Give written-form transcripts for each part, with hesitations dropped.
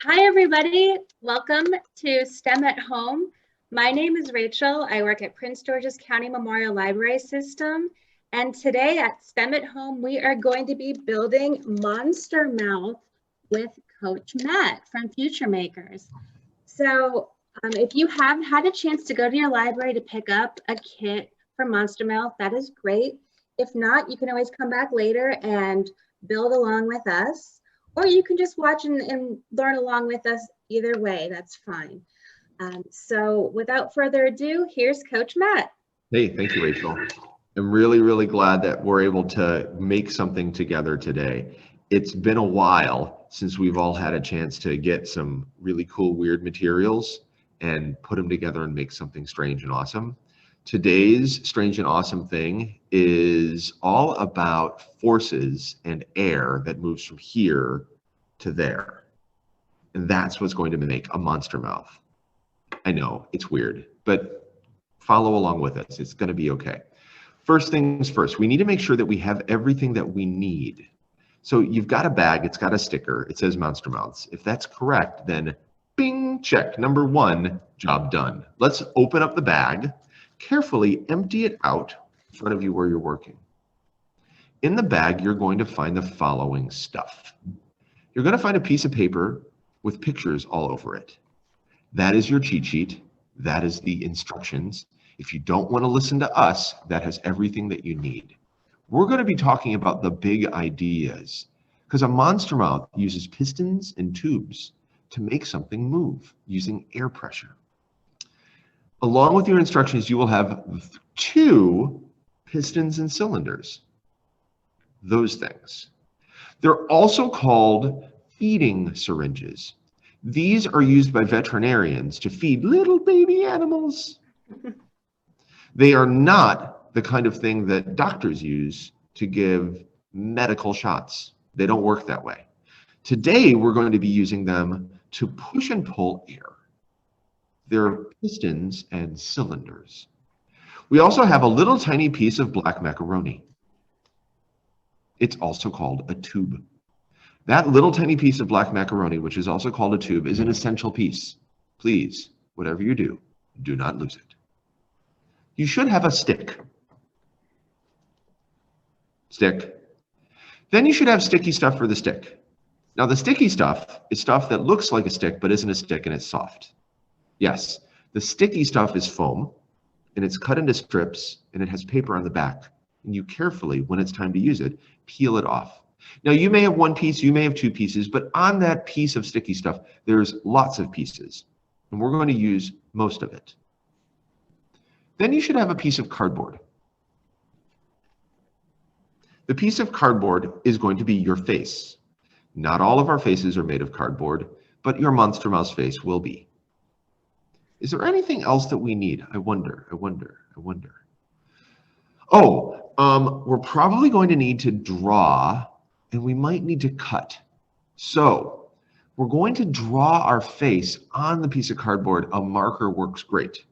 Hi, everybody. Welcome to STEM at Home. My name is Rachel. I work at Prince George's County Memorial Library System. And today at STEM at Home, we are going to be building Monster Mouth with Coach Matt from Future Makers. So if you have had a chance to go to your library to pick up a kit for Monster Mouth, that is great. If not, you can always come back later and build along with us. Or you can just watch and learn along with us. Either way, that's fine. So without further ado, here's Coach Matt. Hey, thank you, Rachel. I'm really glad that we're able to make something together today. It's been a while since we've all had a chance to get some really cool, weird materials and put them together and make something strange and awesome. Today's strange and awesome thing is all about forces and air that moves from here to there. And that's what's going to make a monster mouth. I know, it's weird, but follow along with us. It's going to be okay. First things first, we need to make sure that we have everything that we need. So you've got a bag, it's got a sticker, it says Monster Mouths. If that's correct, then bing, check. Number one, job done. Let's open up the bag. Carefully empty it out in front of you where you're working. In the bag, you're going to find the following stuff. You're going to find a piece of paper with pictures all over it. That is your cheat sheet. That is the instructions. If you don't want to listen to us, that has everything that you need. We're going to be talking about the big ideas because a monster mouth uses pistons and tubes to make something move using air pressure. Along with your instructions, you will have 2 pistons and cylinders. Those things. They're also called feeding syringes. These are used by veterinarians to feed little baby animals. They are not the kind of thing that doctors use to give medical shots. They don't work that way. Today, we're going to be using them to push and pull air. They're pistons and cylinders. We also have a little tiny piece of black macaroni. It's also called a tube. That little tiny piece of black macaroni, which is also called a tube, is an essential piece. Please, whatever you do, do not lose it. You should have a stick. Then you should have sticky stuff for the stick. Now the sticky stuff is stuff that looks like a stick but isn't a stick and it's soft. Yes, the sticky stuff is foam, and it's cut into strips, and it has paper on the back. And you carefully, when it's time to use it, peel it off. Now, you may have 1 piece, you may have 2 pieces, but on that piece of sticky stuff, there's lots of pieces, and we're going to use most of it. Then you should have a piece of cardboard. The piece of cardboard is going to be your face. Not all of our faces are made of cardboard, but your monster mouse face will be. Is there anything else that we need? I wonder. Oh, we're probably going to need to draw, and we might need to cut. So we're going to draw our face on the piece of cardboard. A marker works great.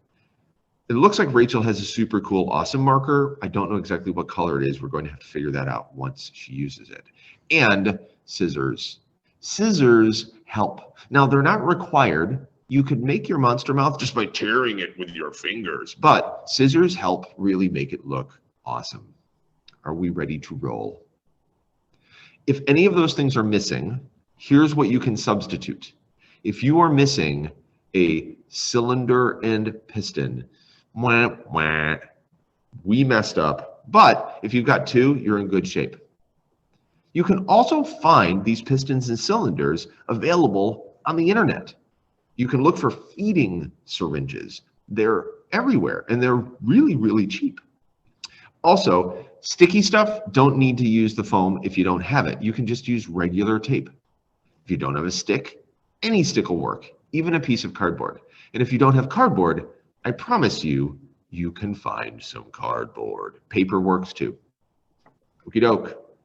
It looks like Rachel has a super cool, awesome marker. I don't know exactly what color it is. We're going to have to figure that out once she uses it. And scissors. Scissors help. Now, they're not required. You could make your monster mouth just by tearing it with your fingers, but scissors help really make it look awesome. Are we ready to roll? If any of those things are missing, here's what you can substitute. If you are missing a cylinder and piston, we messed up, but if you've got 2, you're in good shape. You can also find these pistons and cylinders available on the internet. You can look for feeding syringes. They're everywhere, and they're really cheap. Also, sticky stuff, don't need to use the foam if you don't have it. You can just use regular tape. If you don't have a stick, any stick will work, even a piece of cardboard. And if you don't have cardboard, I promise you, you can find some cardboard. Paper works too. Okie doke.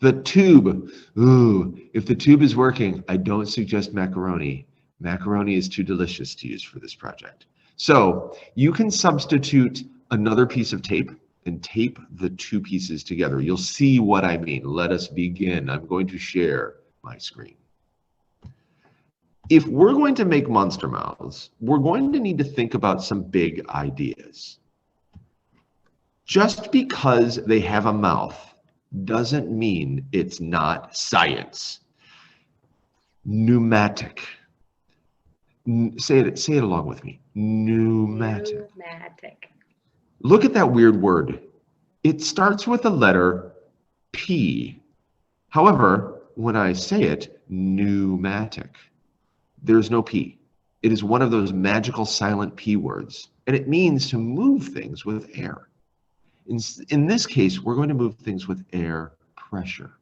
The tube. Ooh, if the tube is working, I don't suggest macaroni. Macaroni is too delicious to use for this project. So you can substitute another piece of tape and tape the 2 pieces together. You'll see what I mean. Let us begin. I'm going to share my screen. If we're going to make monster mouths, we're going to need to think about some big ideas. Just because they have a mouth doesn't mean it's not science. Pneumatic. Say it along with me. Pneumatic. Pneumatic. Look at that weird word. It starts with the letter P. However, when I say it, pneumatic, there's no P. It is one of those magical silent P words, and it means to move things with air. In this case, we're going to move things with air pressure.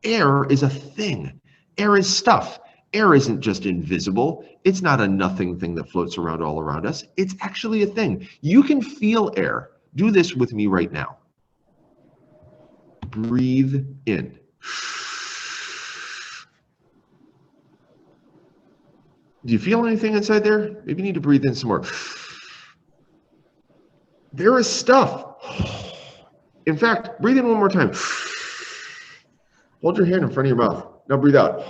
Air is a thing. Air is stuff. Air isn't just invisible. It's not a nothing thing that floats around all around us. It's actually a thing. You can feel air. Do this with me right now. Breathe in. Do you feel anything inside there? Maybe you need to breathe in some more. There is stuff. In fact, breathe in one more time. Hold your hand in front of your mouth. Now breathe out.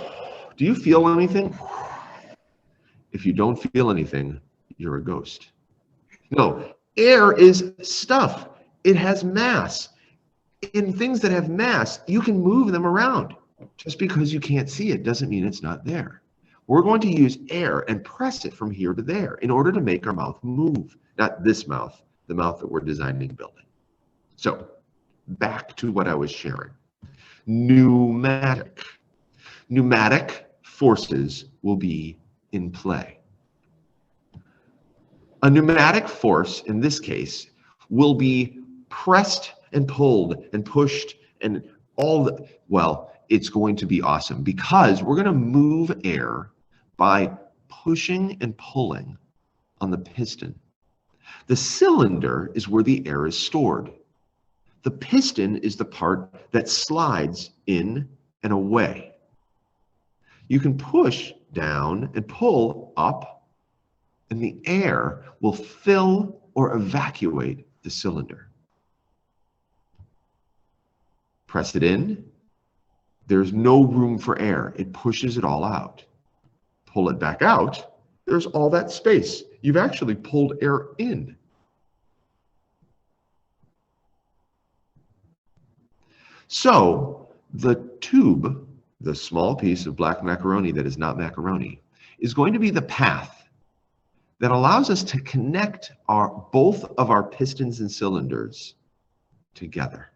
Do you feel anything? If you don't feel anything, you're a ghost. No, air is stuff. It has mass. In things that have mass, you can move them around. Just because you can't see it doesn't mean it's not there. We're going to use air and press it from here to there in order to make our mouth move. Not this mouth, the mouth that we're designing and building. So, back to what I was sharing. Pneumatic. Pneumatic forces will be in play. A pneumatic force, in this case, will be pressed and pulled and pushed and well, it's going to be awesome because we're going to move air by pushing and pulling on the piston. The cylinder is where the air is stored. The piston is the part that slides in and away. You can push down and pull up, and the air will fill or evacuate the cylinder. Press it in. There's no room for air. It pushes it all out. Pull it back out. There's all that space. You've actually pulled air in. So the tube, the small piece of black macaroni that is not macaroni, is going to be the path that allows us to connect both of our pistons and cylinders together.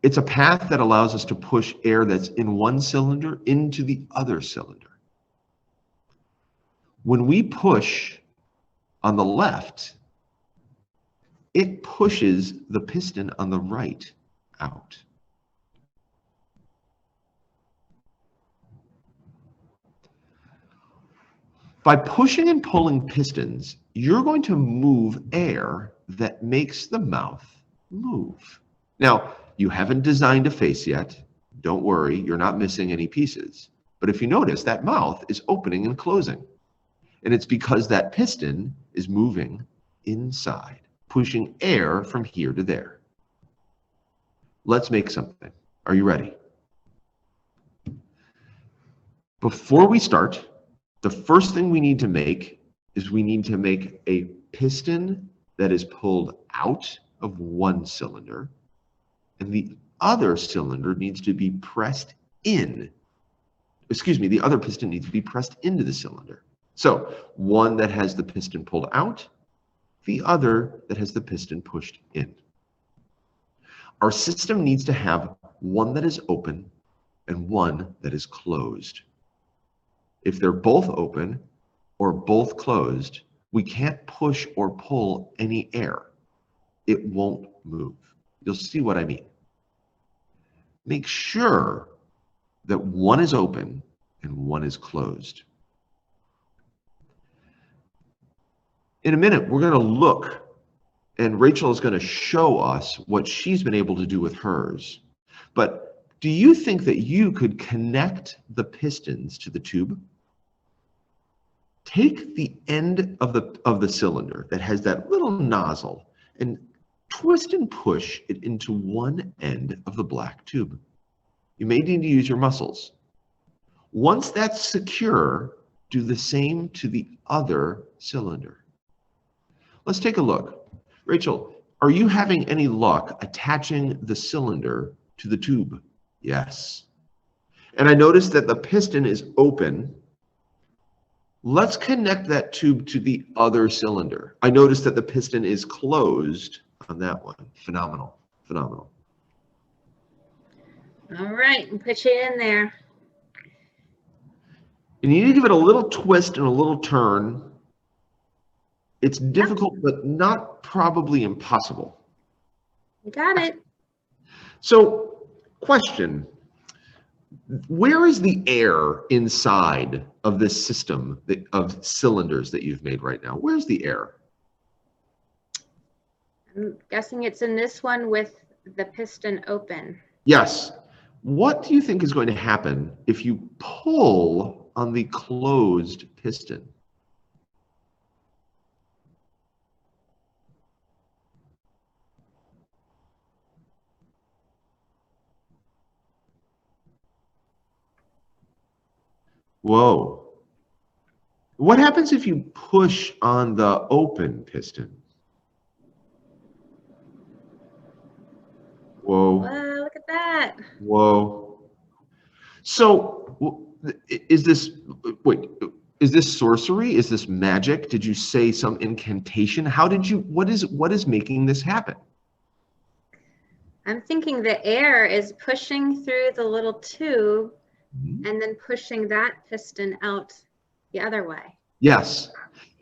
It's a path that allows us to push air that's in one cylinder into the other cylinder. When we push on the left, it pushes the piston on the right out. By pushing and pulling pistons, you're going to move air that makes the mouth move. Now, you haven't designed a face yet. Don't worry, you're not missing any pieces. But if you notice, that mouth is opening and closing. And it's because that piston is moving inside, pushing air from here to there. Let's make something. Are you ready? Before we start, the first thing we need to make is we need to make a piston that is pulled out of one cylinder, and the other cylinder needs to be pressed in. Excuse me, the other piston needs to be pressed into the cylinder. So one that has the piston pulled out, the other that has the piston pushed in. Our system needs to have one that is open and one that is closed. If they're both open or both closed, we can't push or pull any air. It won't move. You'll see what I mean. Make sure that one is open and one is closed. In a minute, we're going to look, and Rachel is going to show us what she's been able to do with hers. But do you think that you could connect the pistons to the tube? Take the end of the cylinder that has that little nozzle and twist and push it into one end of the black tube. You may need to use your muscles. Once that's secure, do the same to the other cylinder. Let's take a look. Rachel, are you having any luck attaching the cylinder to the tube? Yes. And I noticed that the piston is open. Let's connect that tube to the other cylinder. I noticed that the piston is closed on that one. Phenomenal, phenomenal. All right, and put you in there. And you need to give it a little twist and a little turn. It's difficult, but not probably impossible. You got it. So, question. Where is the air inside of this system of cylinders that you've made right now? Where's the air? I'm guessing it's in this one with the piston open. Yes. What do you think is going to happen if you pull on the closed piston? Whoa. What happens if you push on the open piston? Whoa. Wow, look at that. Whoa. So is this sorcery? Is this magic? Did you say some incantation? What is making this happen? I'm thinking the air is pushing through the little tube and then pushing that piston out the other way. Yes.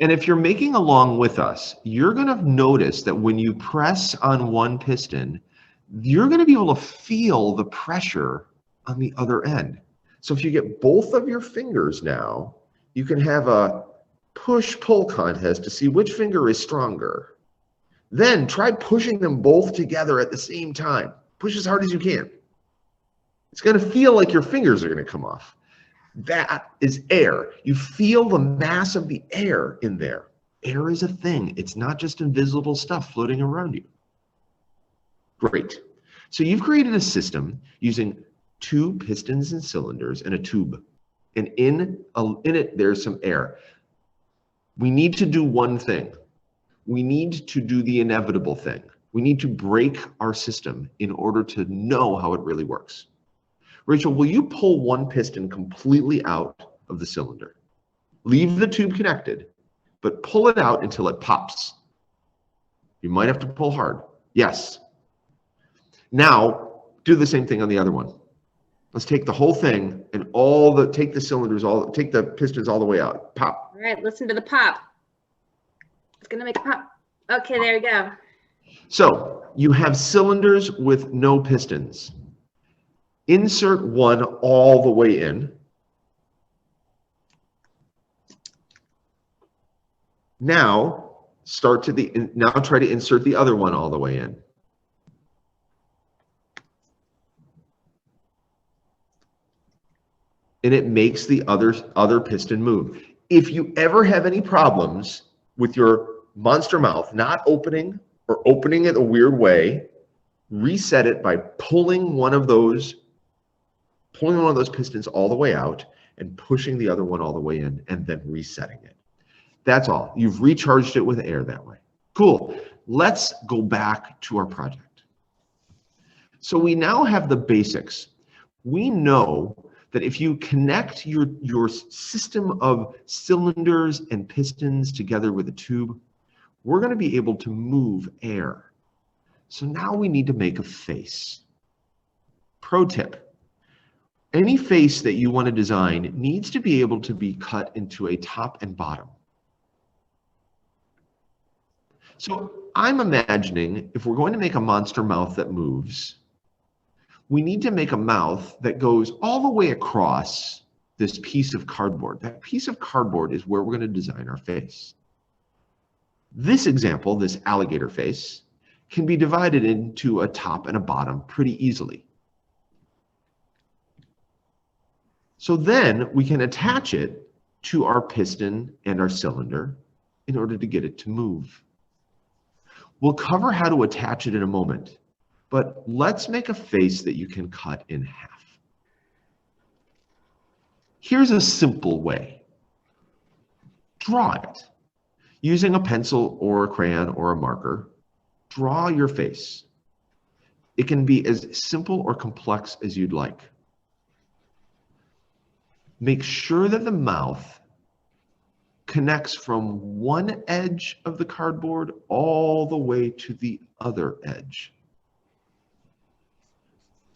And if you're making along with us, you're going to notice that when you press on one piston, you're going to be able to feel the pressure on the other end. So if you get both of your fingers now, you can have a push-pull contest to see which finger is stronger. Then try pushing them both together at the same time. Push as hard as you can. It's going to feel like your fingers are going to come off. That is air. You feel the mass of the air in there. Air is a thing. It's not just invisible stuff floating around you. Great. So you've created a system using 2 pistons and cylinders and a tube. And in it, there's some air. We need to do one thing. We need to do the inevitable thing. We need to break our system in order to know how it really works. Rachel, will you pull one piston completely out of the cylinder? Leave the tube connected, but pull it out until it pops. You might have to pull hard. Yes. Now, do the same thing on the other one. Let's take the whole thing and take the pistons all the way out. Pop. All right, listen to the pop. It's gonna make a pop. Okay, there you go. So you have cylinders with no pistons. Insert one all the way in. Now try to insert the other one all the way in. And it makes the other piston move. If you ever have any problems with your monster mouth not opening or opening it a weird way, reset it by pulling one of those pistons all the way out and pushing the other one all the way in and then resetting it. That's all. You've recharged it with air that way. Cool. Let's go back to our project. So we now have the basics. We know that if you connect your system of cylinders and pistons together with a tube, we're going to be able to move air. So now we need to make a face. Pro tip. Any face that you want to design needs to be able to be cut into a top and bottom. So I'm imagining if we're going to make a monster mouth that moves, we need to make a mouth that goes all the way across this piece of cardboard. That piece of cardboard is where we're going to design our face. This example, this alligator face, can be divided into a top and a bottom pretty easily. So then we can attach it to our piston and our cylinder in order to get it to move. We'll cover how to attach it in a moment, but let's make a face that you can cut in half. Here's a simple way. draw it. Using a pencil or a crayon or a marker, draw your face. It can be as simple or complex as you'd like. Make sure that the mouth connects from one edge of the cardboard all the way to the other edge.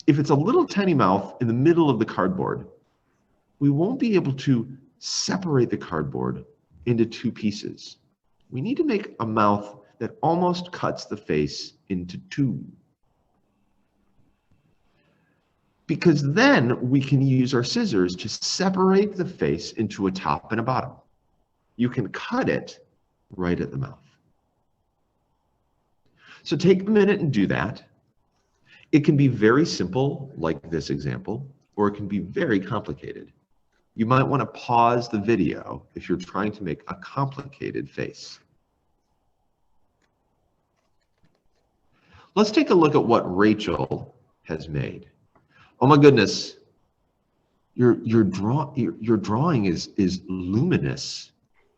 If it's a little tiny mouth in the middle of the cardboard, we won't be able to separate the cardboard into two pieces. We need to make a mouth that almost cuts the face into two. Because then we can use our scissors to separate the face into a top and a bottom. You can cut it right at the mouth. So take a minute and do that. It can be very simple, like this example, or it can be very complicated. You might want to pause the video if you're trying to make a complicated face. Let's take a look at what Rachel has made. Oh my goodness, your drawing is luminous.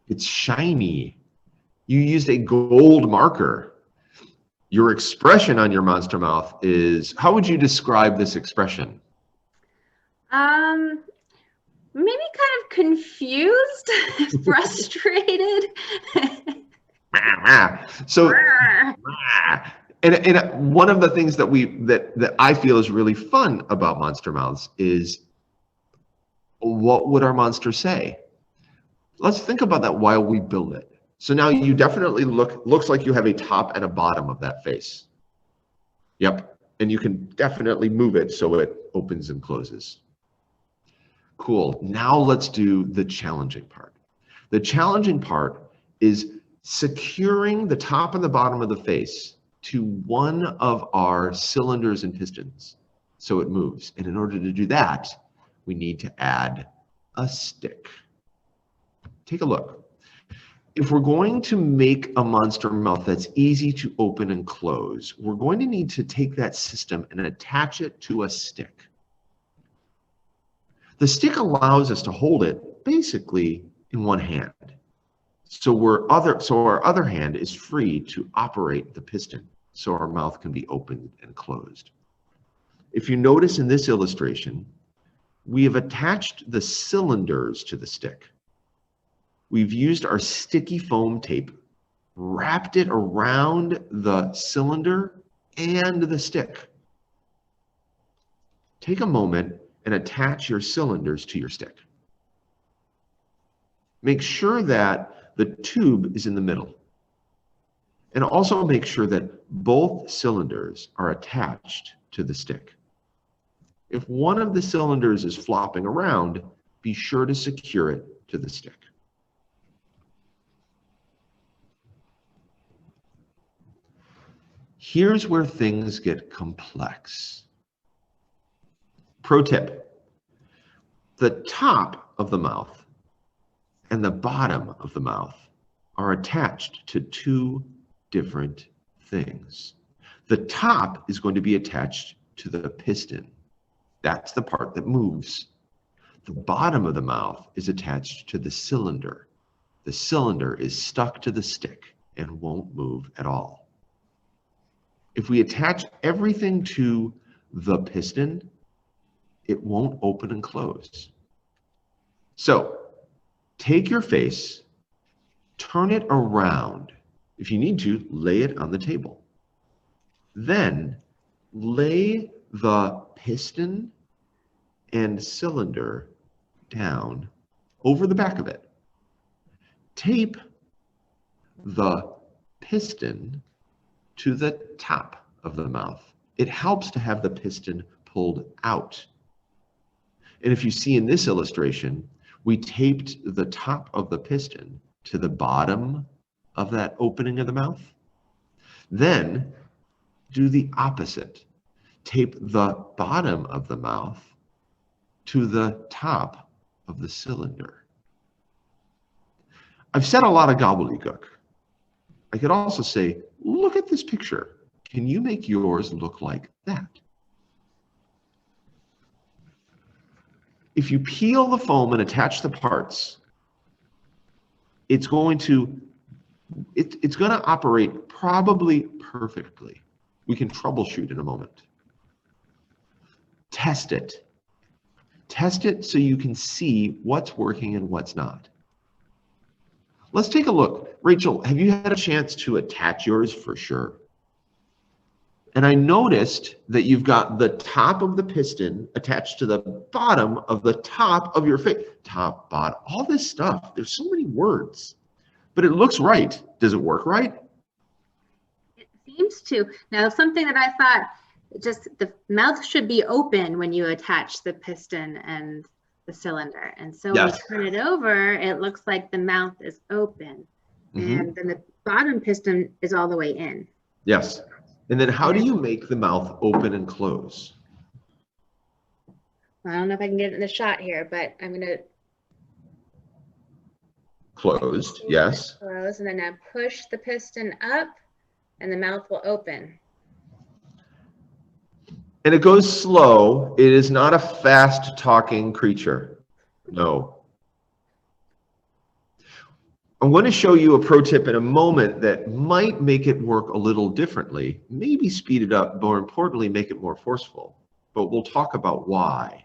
It's shiny. You used a gold marker. Your expression on your monster mouth is, how would you describe this expression? Maybe kind of confused, frustrated. So, and one of the things that I feel is really fun about monster mouths is, what would our monster say? Let's think about that while we build it. So now you definitely looks like you have a top and a bottom of that face. Yep, and you can definitely move it so it opens and closes. Cool, now let's do the challenging part. The challenging part is securing the top and the bottom of the face to one of our cylinders and pistons so it moves. And in order to do that, we need to add a stick. Take a look. If we're going to make a monster mouth that's easy to open and close, we're going to need to take that system and attach it to a stick. The stick allows us to hold it basically in one hand. So our other hand is free to operate the piston, so our mouth can be opened and closed. If you notice in this illustration, we have attached the cylinders to the stick. We've used our sticky foam tape, wrapped it around the cylinder and the stick. Take a moment and attach your cylinders to your stick. Make sure that the tube is in the middle. And also make sure that both cylinders are attached to the stick. If one of the cylinders is flopping around, be sure to secure it to the stick. Here's where things get complex. Pro tip: the top of the mouth and the bottom of the mouth are attached to two different things. The top is going to be attached to the piston. That's the part that moves. The bottom of the mouth is attached to the cylinder. The cylinder is stuck to the stick and won't move at all. If we attach everything to the piston, it won't open and close. So take your face, turn it around. If you need to, lay it on the table. Then lay the piston and cylinder down over the back of it. Tape the piston to the top of the mouth. It helps to have the piston pulled out. And if you see in this illustration, we taped the top of the piston to the bottom of that opening of the mouth. Then do the opposite. Tape the bottom of the mouth to the top of the cylinder. I've said a lot of gobbledygook. I could also say, look at this picture. Can you make yours look like that? If you peel the foam and attach the parts, it's going to operate probably perfectly. We can troubleshoot in a moment. Test it. Test it so you can see what's working and what's not. Let's take a look. Rachel, have you had a chance to attach yours? For sure. And I noticed that you've got the top of the piston attached to the bottom of the top of your face. Top, bottom, all this stuff. There's so many words, but it looks right. Does it work right? It seems to. Now, something that I thought, just the mouth should be open when you attach the piston and the cylinder. And so when you turn it over, it looks like the mouth is open. And then the bottom piston is all the way in. Yes. And then how do you make the mouth open and close? I don't know if I can get it in the shot here, but I'm going to closed, yes. Close, and then I push the piston up and the mouth will open. And it goes slow. It is not a fast talking creature. No. I'm going to show you a pro tip in a moment that might make it work a little differently, maybe speed it up, more importantly, make it more forceful. But we'll talk about why.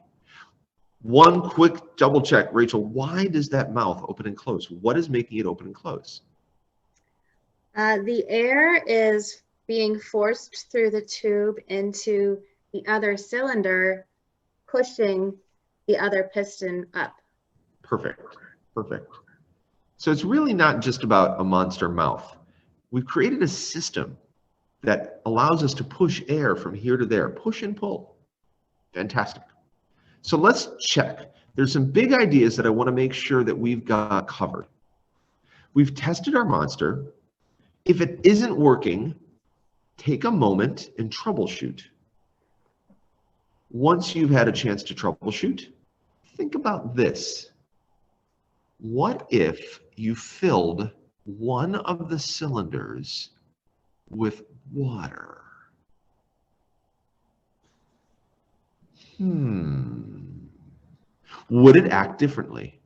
One quick double check, Rachel, why does that mouth open and close? What is making it open and close? The air is being forced through the tube into the other cylinder, pushing the other piston up. Perfect, perfect. So it's really not just about a monster mouth. We've created a system that allows us to push air from here to there, push and pull. Fantastic. So let's check. There's some big ideas that I want to make sure that we've got covered. We've tested our monster. If it isn't working, take a moment and troubleshoot. Once you've had a chance to troubleshoot, think about this. What if you filled one of the cylinders with water? Would it act differently?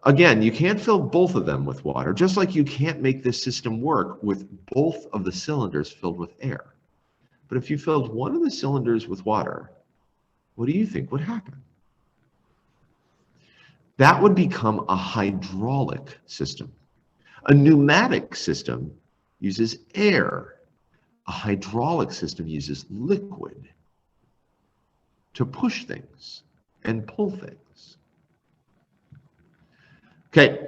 Again, you can't fill both of them with water, just like you can't make this system work with both of the cylinders filled with air. But if you filled one of the cylinders with water, what do you think would happen? That would become a hydraulic system. A pneumatic system uses air. A hydraulic system uses liquid to push things and pull things. Okay,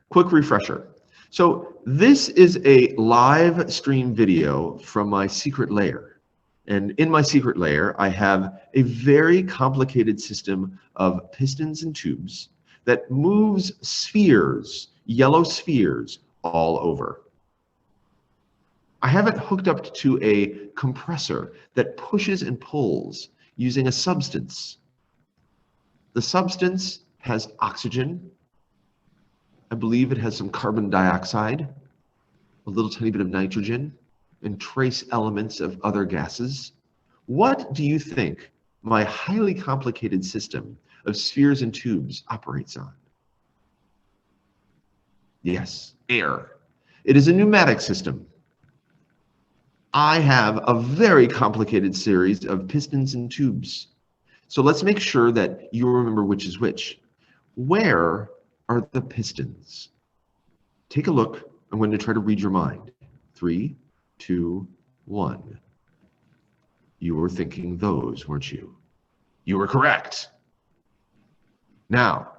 quick refresher. So this is a live stream video from my secret lair. And in my secret lair, I have a very complicated system of pistons and tubes that moves spheres, yellow spheres, all over. I have it hooked up to a compressor that pushes and pulls using a substance. The substance has oxygen. I believe it has some carbon dioxide, a little tiny bit of nitrogen, and trace elements of other gases. What do you think my highly complicated system of spheres and tubes operates on? Yes, air. It is a pneumatic system. I have a very complicated series of pistons and tubes. So let's make sure that you remember which is which. Where are the pistons? Take a look. I'm going to try to read your mind. 3, 2, 1. You were thinking those, weren't you? You were correct. Now,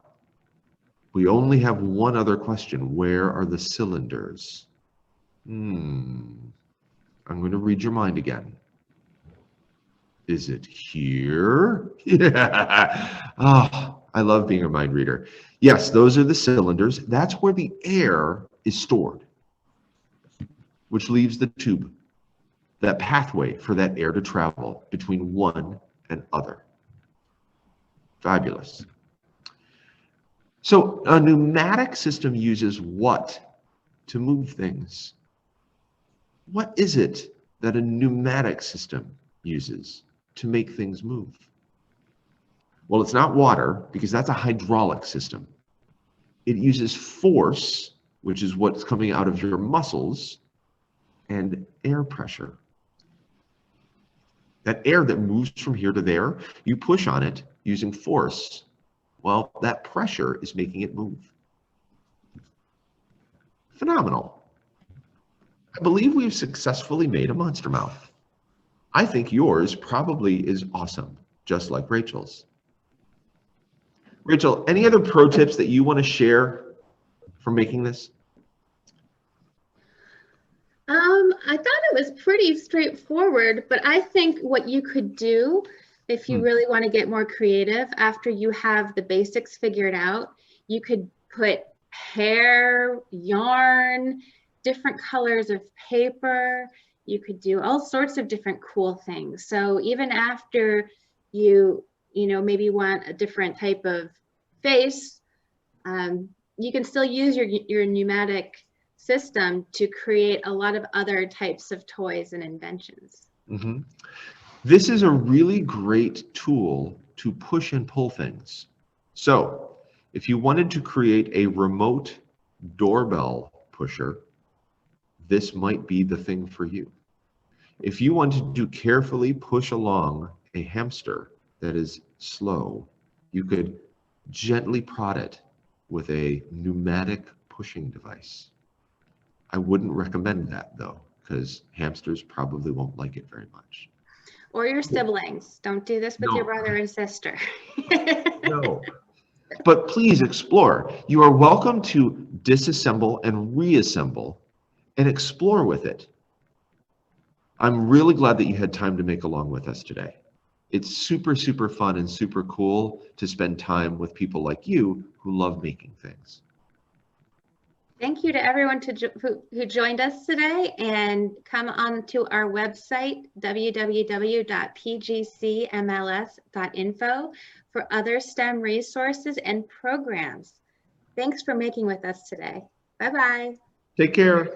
we only have one other question. Where are the cylinders? I'm going to read your mind again. Is it here? Yeah. Oh, I love being a mind reader. Yes, those are the cylinders. That's where the air is stored, which leaves the tube, that pathway for that air to travel between one and other. Fabulous. So a pneumatic system uses what to move things? What is it that a pneumatic system uses to make things move? Well, it's not water, because that's a hydraulic system. It uses force, which is what's coming out of your muscles, and air pressure. That air that moves from here to there, you push on it using force. Well, that pressure is making it move. Phenomenal. I believe we've successfully made a monster mouth. I think yours probably is awesome, just like Rachel's. Rachel, any other pro tips that you want to share for making this? I thought it was pretty straightforward, but I think what you could do if you really want to get more creative after you have the basics figured out, you could put hair, yarn, different colors of paper. You could do all sorts of different cool things. So even after you maybe want a different type of face, you can still use your pneumatic system to create a lot of other types of toys and inventions. Mm-hmm. This is a really great tool to push and pull things. So if you wanted to create a remote doorbell pusher, this might be the thing for you. If you wanted to carefully push along a hamster that is slow, you could gently prod it with a pneumatic pushing device. I wouldn't recommend that though, because hamsters probably won't like it very much. Or your siblings. Don't do this with your brother and sister. No. But please explore. You are welcome to disassemble and reassemble and explore with it. I'm really glad that you had time to make along with us today. It's super, super fun and super cool to spend time with people like you who love making things. Thank you to everyone who joined us today, and come on to our website, www.pgcmls.info, for other STEM resources and programs. Thanks for making with us today. Bye-bye. Take care.